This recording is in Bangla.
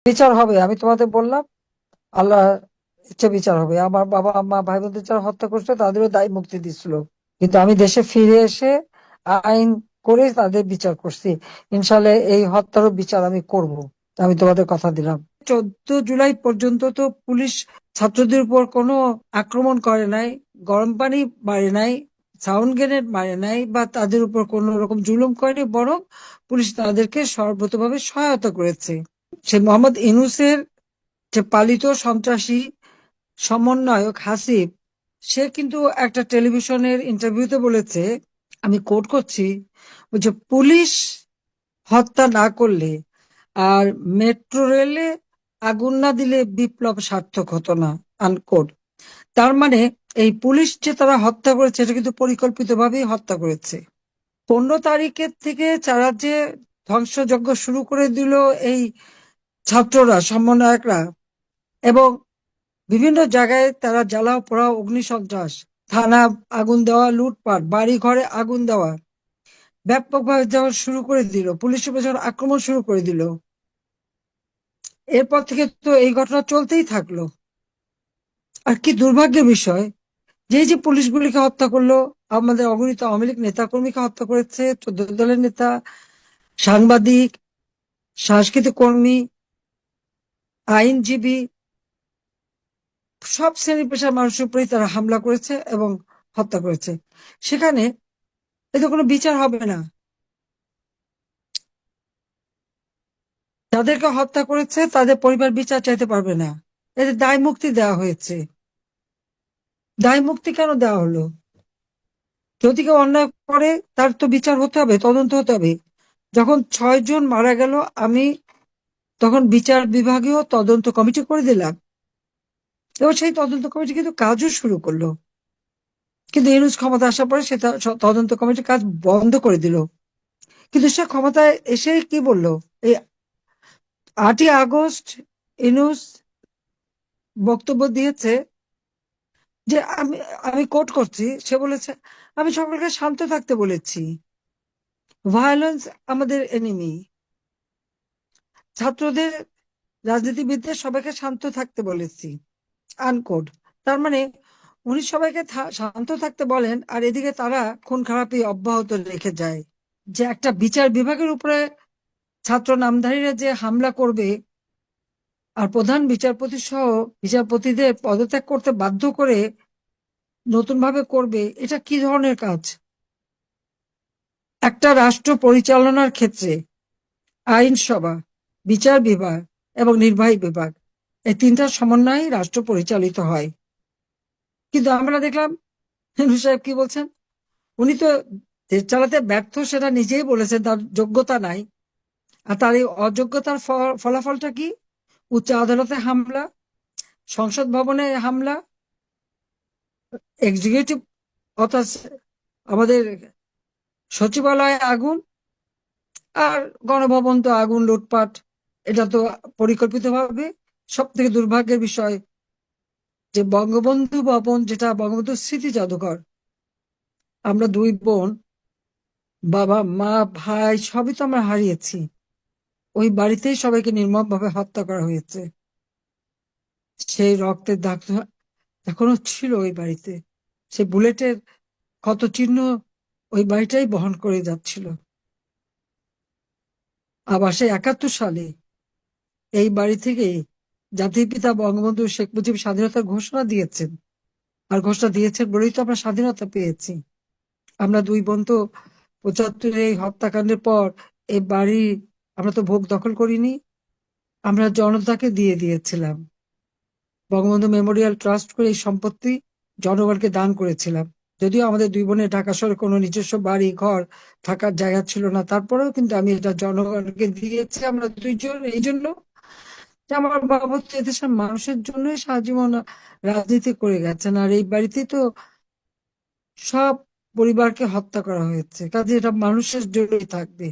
বিচার হবে, আমি তোমাদের বললাম। আল্লাহ ইচ্ছে বিচার হবে। আমার বাবা মা ভাই বোনদের যারা হত্যা করছে তাদেরও দায় মুক্তি দিছিল, কিন্তু আমি দেশে ফিরে এসে আইন করে তাদের বিচার করছি। ইনশাল্লাহ এই হত্যারও বিচার আমি করব, আমি তোমাদের কথা দিলাম। 14 জুলাই পর্যন্ত তো পুলিশ ছাত্রদের উপর কোনো আক্রমণ করে নাই, গরম পানি মারে নাই, সাউন্ড গ্রেনেড মারে নাই, বা তাদের উপর কোন রকম জুলুম করেনি, বরং পুলিশ তাদেরকে সর্বতভাবে সহায়তা করেছে। সে মোহাম্মদ ইউনূসের যে পালিত সন্ত্রাসী সমন্বয়ক হাসিব, সে কিন্তু একটা টেলিভিশনের ইন্টারভিউতে বলেছে, আমি কোট করছি, যে পুলিশ হত্যা না করলে আর মেট্রো রেলে আগুন না দিলে বিপ্লব সার্থক হতো না, আনকোট। তার মানে এই পুলিশ যে তারা হত্যা করেছে এটা কিন্তু পরিকল্পিতভাবেই হত্যা করেছে। 15 তারিখের থেকে যারা যে ধ্বংসযজ্ঞ শুরু করে দিল এই ছাত্ররা, সমন্বয়করা, এবং বিভিন্ন জায়গায় তারা জ্বালাও পোড়াও, অগ্নিসন্ত্রাস, থানা আগুন দেওয়া, লুটপাট, বাড়ি ঘরে আগুন দেওয়া, ব্যাপকভাবে যখন শুরু করে দিল, পুলিশের উপর যখন আক্রমণ শুরু করে দিল, এরপর থেকে তো এই ঘটনা চলতেই থাকলো। আর কি দুর্ভাগ্যের বিষয়, যে যে পুলিশগুলিকে হত্যা করলো, আমাদের অগণিত আওয়ামী লীগ নেতা কর্মীকে হত্যা করেছে, 14 দলের নেতা, সাংবাদিক, সাংস্কৃতিক কর্মী, আইনজীবী, সব শ্রেণী পেশার মানুষের উপরেই তারা হামলা করেছে এবং হত্যা করেছে। সেখানে এতে কোনো বিচার হবে না। যাদেরকে হত্যা করেছে তাদের পরিবার বিচার চাইতে পারবে না, এদের দায় মুক্তি দেওয়া হয়েছে। দায় মুক্তি কেন দেওয়া হলো? যদি কেউ অন্যায় করে তার তো বিচার হতে হবে, তদন্ত হতে হবে। যখন 6 জন মারা গেল, আমি তখন বিচার বিভাগীয় তদন্ত কমিটি করে দিলাম, এবং সেই তদন্ত কমিটি কিন্তু কাজও শুরু করলো। কিন্তু ইউনূস ক্ষমতা আসার পরে সে তদন্ত কমিটির কাজ বন্ধ করে দিল। কিন্তু সে ক্ষমতায় এসে কি বললো? এই 8ই আগস্ট ইউনূস বক্তব্য দিয়েছে যে আমি আমি কোট করছি, সে বলেছে, আমি সকলকে শান্ত থাকতে বলেছি, ভায়োলেন্স আমাদের এনিমি। ছাত্রদের, রাজনীতিবিদদের সবাইকে শান্ত থাকতে বলেছি, আনকোট। তার মানে উনি সবাইকে শান্ত থাকতে বলেন, আর এদিকে তারা খুন খারাপি অব্যাহত রেখে যায়। যে একটা বিচার বিভাগের উপরে ছাত্র নামধারীরা যে হামলা করবে আর প্রধান বিচারপতি সহ বিচারপতিদের পদত্যাগ করতে বাধ্য করে নতুন ভাবে করবে, এটা কি ধরনের কাজ? একটা রাষ্ট্র পরিচালনার ক্ষেত্রে আইনসভা, বিচার বিভাগ এবং নির্বাহী বিভাগ, এই তিনটার সমন্বয়ে রাষ্ট্র পরিচালিত হয়। কিন্তু আমরা দেখলাম ইউনূস সাহেব কি বলছেন, উনি তো দেশ চালাতে ব্যর্থ, সেটা নিজেই বলেছেন, তার যোগ্যতা নাই। আর তার এই অযোগ্যতার ফলাফলটা কি? উচ্চ আদালতে হামলা, সংসদ ভবনে হামলা, এক্সিকিউটিভ অর্থাৎ আমাদের সচিবালয়ে আগুন, আর গণভবন তো আগুন, লুটপাট। এটা তো পরিকল্পিতভাবে। সব থেকে দুর্ভাগ্যের বিষয় যে বঙ্গবন্ধু ভবন, যেটা বঙ্গবন্ধু স্মৃতি জাদুঘর, আমরা দুই বোন, বাবা মা ভাই সবই তো আমরা হারিয়েছি। ওই বাড়িতেই সবাইকে নির্মমভাবে হত্যা করা হয়েছে। সেই রক্তের দাগ তো এখনো ছিল ওই বাড়িতে, সে বুলেটের ক্ষত চিহ্ন ওই বাড়িটাই বহন করে যাচ্ছিল। আবার সেই 71 সালে এই বাড়ি থেকে জাতির পিতা বঙ্গবন্ধু শেখ মুজিব স্বাধীনতার ঘোষণা দিয়েছেন, আর ঘোষণা দিয়েছেন বলেই তো আমরা স্বাধীনতা পেয়েছি। আমরা দুই বোন তো 75 এই হত্যাকাণ্ডের পর এই বাড়ি আমরা তো ভোগ দখল করিনি, আমরা জনতাকে দিয়ে দিয়েছিলাম। বঙ্গবন্ধু মেমোরিয়াল ট্রাস্ট করে এই সম্পত্তি জনগণকে দান করেছিলাম। যদিও আমাদের দুই বোনের ঢাকা শহরে কোনো নিজস্ব বাড়ি ঘর থাকার জায়গা ছিল না, তারপরেও কিন্তু আমি এটা জনগণকে দিয়েছি। আমরা দুইজন এই জন্য যে আমার বাবা হচ্ছে এদেশের মানুষের জন্যই সারা জীবন রাজনীতি করে গেছেন, আর এই বাড়িতেই তো সব পরিবারকে হত্যা করা হয়েছে, কাজে এটা মানুষের জন্যই থাকবে।